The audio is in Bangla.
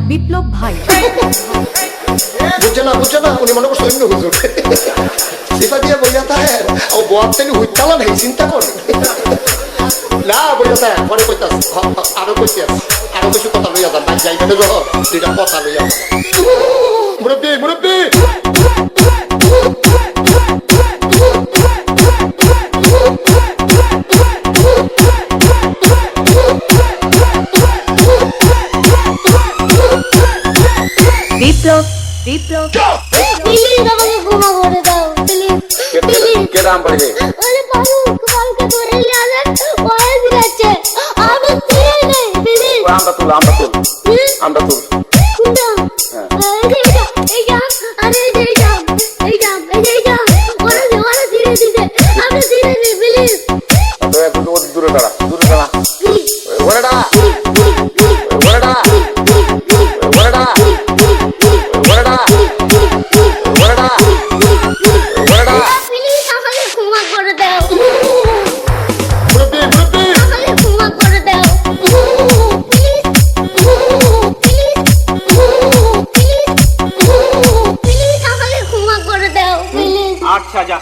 বিপ্লব ভাই বুঝছে না উনি মনে করছে অন্য হুজুর সিফা দিয়ে বইয়া থাকে ও বয়ার থেকে হুইতালা নেই চিন্তা করে না বইয়া থাকে পরে কইতাস আরো কইতে আরো কিছু কথা লইয়া যান ভাই যাইবে তো দুইটা কথা লইয়া মুরব্বী বিপ্লব প্লিজ আমাকে ক্ষমা করে দাও প্লিজ কে নাম পড়ে আরে বাবু কালকে ধরে নিয়ে ওই দিচ্ছে আমি তীর নেই প্লিজ আমরা তুল কোনটা এই যা আরে এই যা ওরা ধীরে দিতে আমি ধীরে নেই প্লিজ তো একটু দূরে দাঁড়া ওরে দাঁড়া আচ্ছা যা